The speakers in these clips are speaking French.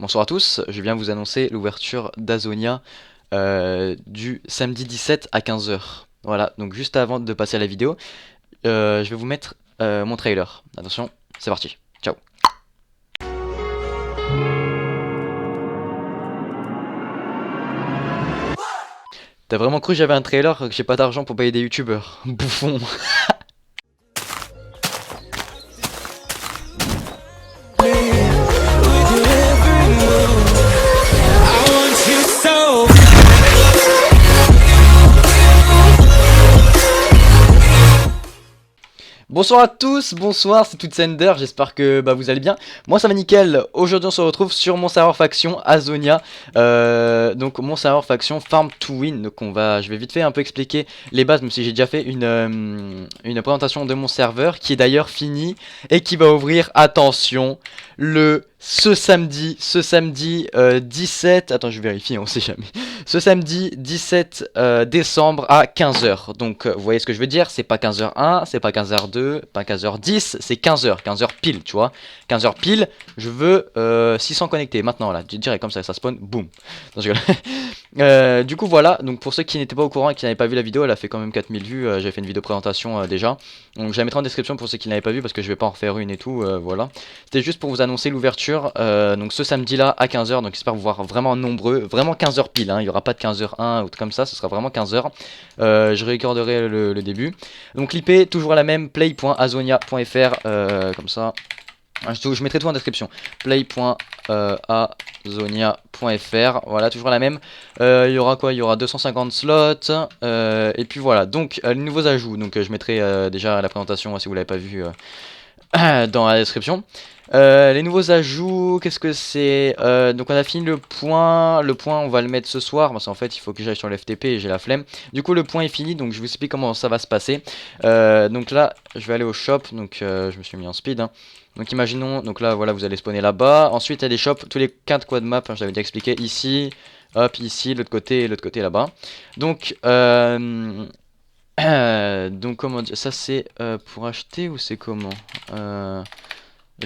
Bonsoir à tous, je viens vous annoncer l'ouverture d'Azonia du samedi 17 à 15 heures. Voilà, donc juste avant de passer à la vidéo, je vais vous mettre mon trailer. Attention, c'est parti. Ciao. T'as vraiment cru que j'avais un trailer, que j'ai pas d'argent pour payer des youtubeurs? Bouffon. Bonsoir à tous, bonsoir, c'est Tutsender, j'espère que vous allez bien. Moi ça va nickel, aujourd'hui on se retrouve sur mon serveur faction Azonia, donc mon serveur faction Farm to Win. Donc je vais vite fait un peu expliquer les bases, même si j'ai déjà fait une présentation de mon serveur qui est d'ailleurs finie et qui va ouvrir, attention, ce samedi 17, attends je vérifie, on sait jamais, ce samedi 17 décembre à 15 h. Donc vous voyez ce que je veux dire, c'est pas 15 h 1, c'est pas 15 h 2, pas 15 h 10, c'est 15 h, 15 h pile, tu vois. 15 h pile, je veux 600 connectés maintenant là, direct comme ça spawn, boum. Du coup voilà, donc pour ceux qui n'étaient pas au courant et qui n'avaient pas vu la vidéo, elle a fait quand même 4000 vues, j'avais fait une vidéo présentation déjà. Donc je la mettrai en description pour ceux qui n'avaient pas vu parce que je vais pas en refaire une et tout, voilà. C'était juste pour vous annoncer l'ouverture, donc ce samedi là à 15 h, donc j'espère vous voir vraiment nombreux, vraiment 15 h pile, hein. Il n'y aura pas de 15 h 1 ou comme ça, ce sera vraiment 15 h. Je recorderai le début. Donc clipez, toujours la même, play.azonia.fr, comme ça. Je mettrai tout en description. Play.azonia.fr. Voilà, toujours la même. Il y aura quoi? Il y aura 250 slots. Et puis voilà. Donc, les nouveaux ajouts. Donc, je mettrai déjà la présentation si vous l'avez pas vu dans la description. Les nouveaux ajouts, qu'est-ce que c'est? Donc on a fini le point. Le point, on va le mettre ce soir. Parce qu'en fait, il faut que j'aille sur le FTP et j'ai la flemme. Du coup, le point est fini. Donc je vous explique comment ça va se passer. Donc là, je vais aller au shop. Donc je me suis mis en speed, hein. Donc imaginons, donc là, voilà, vous allez spawner là-bas. Ensuite, il y a des shops, tous les 4 coins de map. Hein, je l'avais déjà expliqué. Ici, hop, ici, l'autre côté et l'autre côté là-bas. Donc, donc comment dire, ça c'est pour acheter ou c'est comment? Je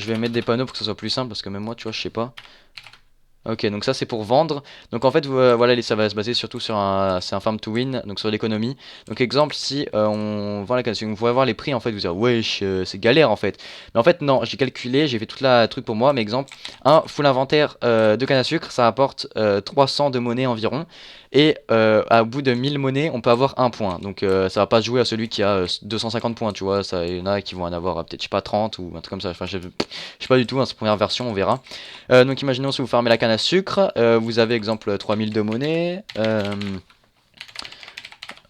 vais mettre des panneaux pour que ce soit plus simple parce que même moi tu vois je sais pas. Ok, donc ça c'est pour vendre. Donc en fait, voilà, ça va se baser surtout sur c'est un farm to win, donc sur l'économie. Donc exemple, si on vend la canne à sucre, vous pouvez voir les prix en fait, vous dire wesh, c'est galère en fait. Mais en fait non, j'ai calculé, j'ai fait toute la truc pour moi. Mais exemple, un full inventaire de canne à sucre, ça apporte 300 de monnaie environ. Et à bout de 1000 monnaies, on peut avoir un point. Donc ça va pas se jouer à celui qui a 250 points, tu vois. Ça, il y en a qui vont en avoir peut-être, je sais pas, 30 ou un truc comme ça. Enfin, je sais pas du tout, hein, c'est la première version, on verra. Donc imaginons si vous farmez la canne à sucre, vous avez exemple 3000 de monnaie, vous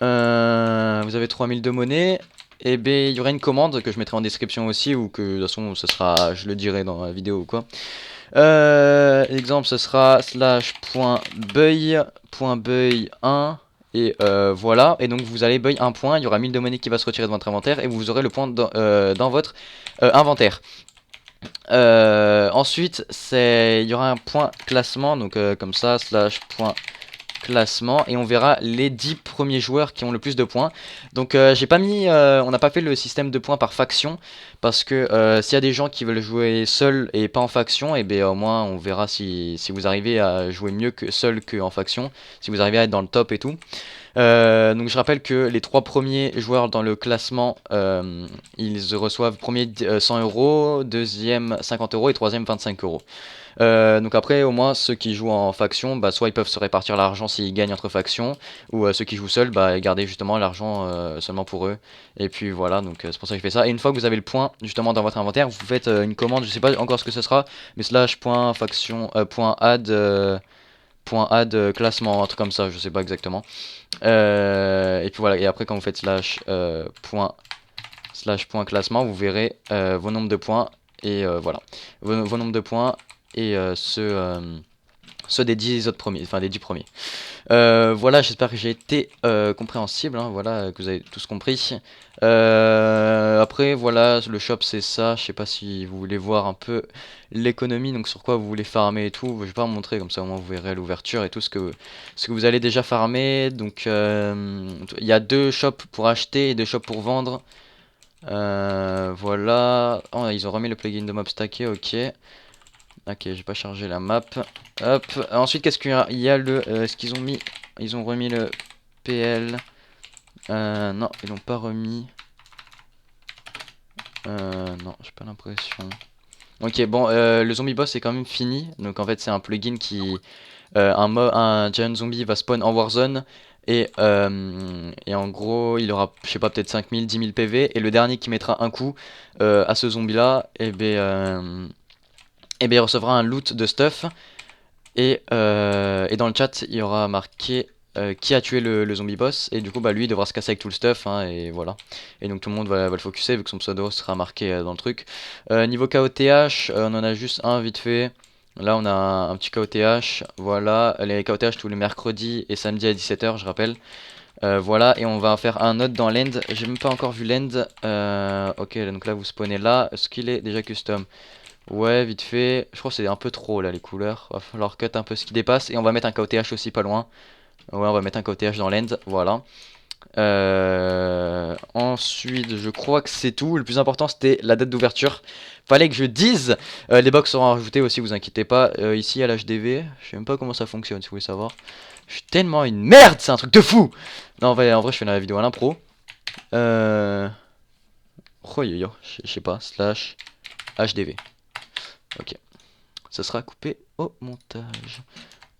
avez 3000 de monnaie, et ben il y aura une commande que je mettrai en description aussi, ou que de toute façon ce sera, je le dirai dans la vidéo ou quoi. Exemple ce sera /.buy.buy1 et voilà, et donc vous allez buy un point, il y aura 1000 de monnaie qui va se retirer de votre inventaire et vous aurez le point dans votre inventaire. Ensuite, il y aura un point classement, donc comme ça, /point classement, et on verra les 10 premiers joueurs qui ont le plus de points. Donc j'ai pas mis, on n'a pas fait le système de points par faction, parce que s'il y a des gens qui veulent jouer seuls et pas en faction, et bien au moins on verra si vous arrivez à jouer mieux que seul que en faction, si vous arrivez à être dans le top et tout. Donc je rappelle que les 3 premiers joueurs dans le classement, ils reçoivent premier 100 euros, deuxième 50 euros et troisième 25 euros. Donc après au moins ceux qui jouent en faction, soit ils peuvent se répartir l'argent s'ils gagnent entre factions, ou ceux qui jouent seuls, garder justement l'argent seulement pour eux. Et puis voilà, donc c'est pour ça que je fais ça. Et une fois que vous avez le point justement dans votre inventaire, vous faites une commande, je sais pas encore ce que ce sera, mais /.faction .add classement, un truc comme ça, je sais pas exactement. Et puis voilà, et après quand vous faites point classement, vous verrez vos nombres de points et voilà, vos nombres de points et ceux des 10 autres premiers, enfin des 10 premiers. Voilà, j'espère que j'ai été compréhensible, hein, voilà, que vous avez tous compris. Après, voilà, le shop c'est ça. Je sais pas si vous voulez voir un peu l'économie, donc sur quoi vous voulez farmer et tout. Je vais pas vous montrer, comme ça au moins vous verrez l'ouverture et tout ce que vous allez déjà farmer. Donc, il y a 2 shops pour acheter et 2 shops pour vendre. Voilà. Oh, ils ont remis le plugin de mob stacké, ok. Ok, j'ai pas chargé la map. Hop. Ensuite, qu'est-ce qu'il y a? Il y a le. Est-ce qu'ils ont mis. Ils ont remis le PL. Non, ils l'ont pas remis. Non, j'ai pas l'impression. Ok, bon, le zombie boss est quand même fini. Donc en fait, c'est un plugin qui. Un giant zombie va spawn en Warzone. Et en gros, il aura, je sais pas, peut-être 5000, 10 000 PV. Et le dernier qui mettra un coup à ce zombie là, il recevra un loot de stuff. Et dans le chat, il y aura marqué qui a tué le zombie boss. Et du coup, bah, lui, il devra se casser avec tout le stuff. Hein, et voilà. Et donc, tout le monde va le focuser vu que son pseudo sera marqué dans le truc. Niveau KOTH, on en a juste un vite fait. Là, on a un petit KOTH. Voilà. Les KOTH tous les mercredis et samedis à 17h, je rappelle. Voilà. Et on va faire un autre dans l'end. J'ai même pas encore vu l'end. Ok, donc là, vous spawnez là. Est-ce qu'il est déjà custom? Ouais, vite fait. Je crois que c'est un peu trop là les couleurs. Va falloir cut un peu ce qui dépasse. Et on va mettre un KOTH aussi pas loin. Ouais, on va mettre un KOTH dans l'end. Voilà. Ensuite, je crois que c'est tout. Le plus important, c'était la date d'ouverture. Fallait que je dise. Les box seront rajoutés aussi, vous inquiétez pas. Ici à l'HDV, je sais même pas comment ça fonctionne si vous voulez savoir. Je suis tellement une merde, c'est un truc de fou. Non, en vrai je fais la vidéo à l'impro. Oh yo yo, je sais pas. Slash HDV. Ok. Ça sera coupé au montage.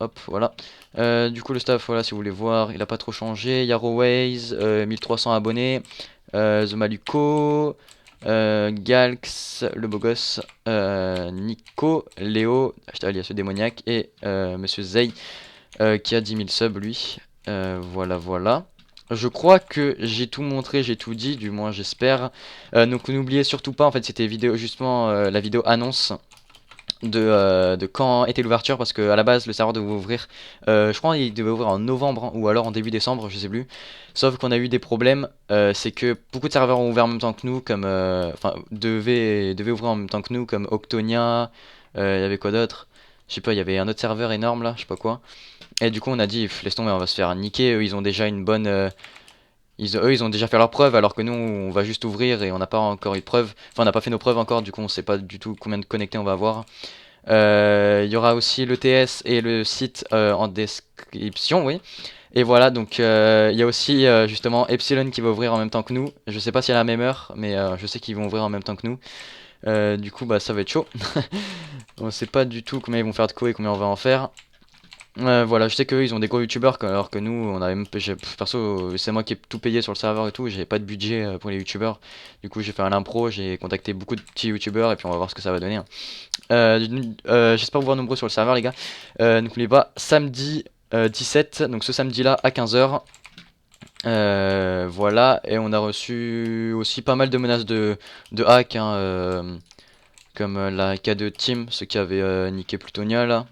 Hop, voilà. Du coup, le staff, voilà, si vous voulez voir, il a pas trop changé. Yaroways, 1300 abonnés. The Maluco, Galx, le beau gosse, Nico, Léo, alias le démoniaque, et Monsieur Zay, qui a 10 000 subs, lui. Voilà, voilà. Je crois que j'ai tout montré, j'ai tout dit, du moins j'espère. Donc n'oubliez surtout pas, en fait, c'était vidéo, justement la vidéo annonce de quand était l'ouverture parce que à la base le serveur devait ouvrir je crois qu'il devait ouvrir en novembre hein, ou alors en début décembre je sais plus, sauf qu'on a eu des problèmes, c'est que beaucoup de serveurs ont ouvert en même temps que nous comme enfin devaient ouvrir en même temps que nous comme Octonia, il y avait quoi d'autre, je sais pas, il y avait un autre serveur énorme là, je sais pas quoi, et du coup on a dit laisse tomber, on va se faire niquer, eux ils ont déjà une bonne eux ils ont déjà fait leurs preuves alors que nous on va juste ouvrir et on n'a pas encore eu de preuves, enfin on n'a pas fait nos preuves encore, du coup on sait pas du tout combien de connectés on va avoir. Il y aura aussi l'ETS et le site en description, oui. Et voilà, donc il y a aussi justement Epsilon qui va ouvrir en même temps que nous. Je sais pas si à la même heure, mais je sais qu'ils vont ouvrir en même temps que nous. Du coup, bah ça va être chaud. On sait pas du tout combien ils vont faire de co et combien on va en faire. Voilà, je sais qu'eux ils ont des gros youtubeurs alors que nous on a même perso c'est moi qui ai tout payé sur le serveur et tout, j'ai pas de budget pour les youtubeurs. Du coup j'ai fait un impro, j'ai contacté beaucoup de petits youtubeurs et puis on va voir ce que ça va donner. Hein. J'espère vous voir nombreux sur le serveur les gars. N'oubliez pas, samedi 17, donc ce samedi là à 15h. Voilà, et on a reçu aussi pas mal de menaces de hack, hein, comme la K2 Team, ceux qui avaient niqué Plutonia là.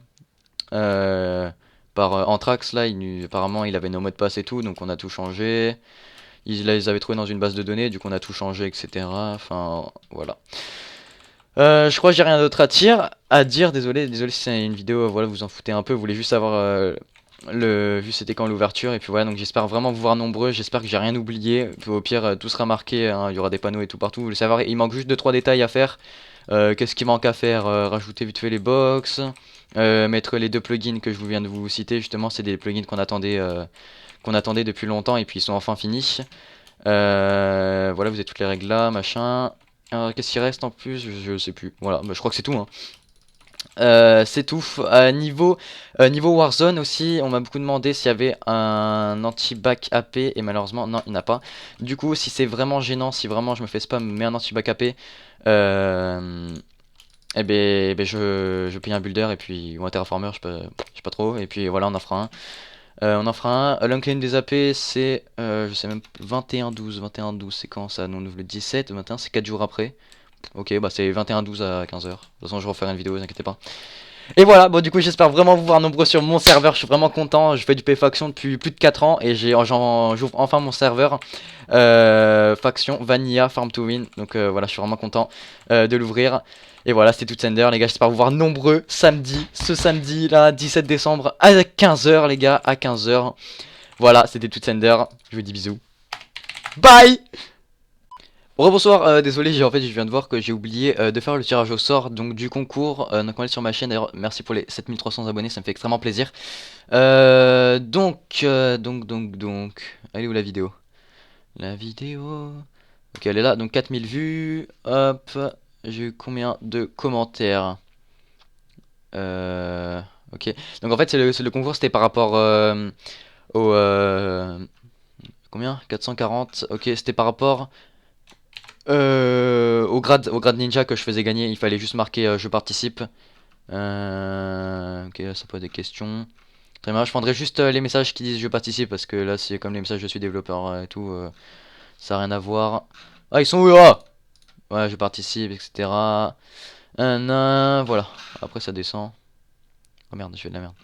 Par Anthrax là, apparemment il avait nos mots de passe et tout, donc on a tout changé. Ils les avaient trouvés dans une base de données, du coup on a tout changé, etc. Enfin voilà. Je crois que j'ai rien d'autre à dire. Désolé si c'est une vidéo, voilà, vous en foutez un peu, vous voulez juste savoir vu c'était quand l'ouverture. Et puis voilà, donc j'espère vraiment vous voir nombreux, j'espère que j'ai rien oublié. Au pire, tout sera marqué, hein, il y aura des panneaux et tout partout. Vous voulez savoir, il manque juste 2-3 détails à faire. Qu'est-ce qui manque à faire? Rajouter vite fait les box, mettre les deux plugins que je viens de vous citer. Justement, c'est des plugins qu'on attendait depuis longtemps et puis ils sont enfin finis. Voilà, vous avez toutes les règles là, machin. Qu'est-ce qui reste en plus? Je sais plus. Voilà, bah, je crois que c'est tout. Hein. C'est tout. Niveau Warzone aussi, on m'a beaucoup demandé s'il y avait un anti-back AP et malheureusement non, il n'y en a pas. Du coup, si c'est vraiment gênant, si vraiment je me fais spam, mais un anti-back AP, je paye un builder et puis ou un terraformer, je sais pas trop. Et puis voilà, on en fera un. On en fera un. L'unclaim des AP, c'est, je sais même, 21-12. 21-12, c'est quand ça? Non, le 17. 21, c'est 4 jours après. Ok, bah c'est 21-12 à 15h. De toute façon, je referai une vidéo, vous inquiétez pas. Et voilà, bon, du coup, j'espère vraiment vous voir nombreux sur mon serveur. Je suis vraiment content. Je fais du P-Faction depuis plus de 4 ans et j'ouvre enfin mon serveur. Faction Vanilla Farm to Win. Donc voilà, je suis vraiment content de l'ouvrir. Et voilà, c'était tout Sender, les gars. J'espère vous voir nombreux ce samedi là, 17 décembre à 15h, les gars, à 15h. Voilà, c'était tout Sender. Je vous dis bisous. Bye! Bonsoir, désolé, en fait, je viens de voir que j'ai oublié de faire le tirage au sort donc du concours. Donc on est sur ma chaîne. D'ailleurs, merci pour les 7300 abonnés, ça me fait extrêmement plaisir. Elle est où la vidéo? La vidéo. Ok, elle est là. Donc 4000 vues. Hop. J'ai eu combien de commentaires? Ok. Donc en fait, c'est le concours, c'était par rapport au. Combien? 440. Ok, c'était par rapport. Au grade ninja que je faisais gagner, il fallait juste marquer je participe. Ok, là, ça pose des questions. Très bien, je prendrai juste les messages qui disent je participe parce que là, c'est comme les messages je suis développeur et tout, ça n'a rien à voir. Ah, ils sont où là? Ouais, je participe, etc. Voilà. Après, ça descend. Oh merde, je fais de la merde.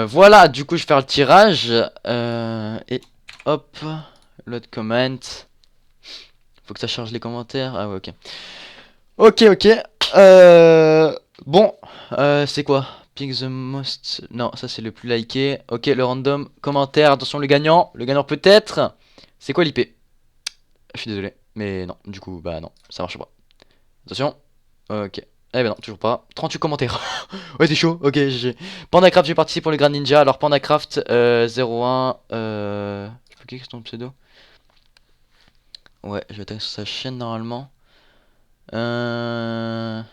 Voilà, du coup, je vais faire le tirage. Et hop, l'autre comment. Faut que ça charge les commentaires. Ah ouais, ok. Ok, ok. Euh, bon, c'est quoi? Pick the most. Non, ça c'est le plus liké. Ok, le random commentaire. Attention, le gagnant. Le gagnant peut-être. C'est quoi l'IP? Je suis désolé. Mais non, du coup, bah non, ça marche pas. Attention. Ok. Eh ben non, toujours pas. 38 commentaires. Ouais, c'est chaud. Ok, GG. Pandacraft, j'ai participé pour le Grand Ninja. Alors, Pandacraft 01. Je peux cliquer sur ton pseudo? Ouais, je vais attaquer sur sa chaîne normalement. Est-ce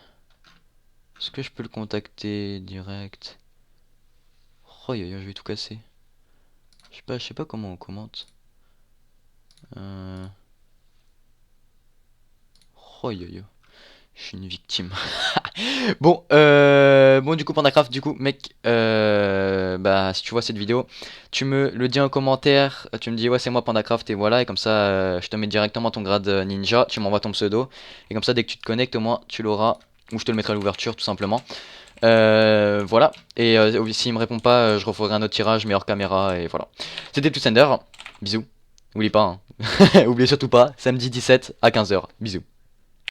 que je peux le contacter direct? Oh, je vais tout casser. Je sais pas comment on commente. Euh... Oh, je suis une victime. Bon, du coup, Pandacraft, du coup, mec, bah, si tu vois cette vidéo, tu me le dis en commentaire, tu me dis, ouais, c'est moi, Pandacraft, et voilà, et comme ça, je te mets directement ton grade ninja, tu m'envoies ton pseudo, et comme ça, dès que tu te connectes, au moins, tu l'auras, ou je te le mettrai à l'ouverture, tout simplement. Voilà, et s'il me répond pas, je referai un autre tirage, mais hors caméra, et voilà. C'était tout Sender, bisous, oublie pas, hein. Oubliez surtout pas, samedi 17 à 15h, bisous.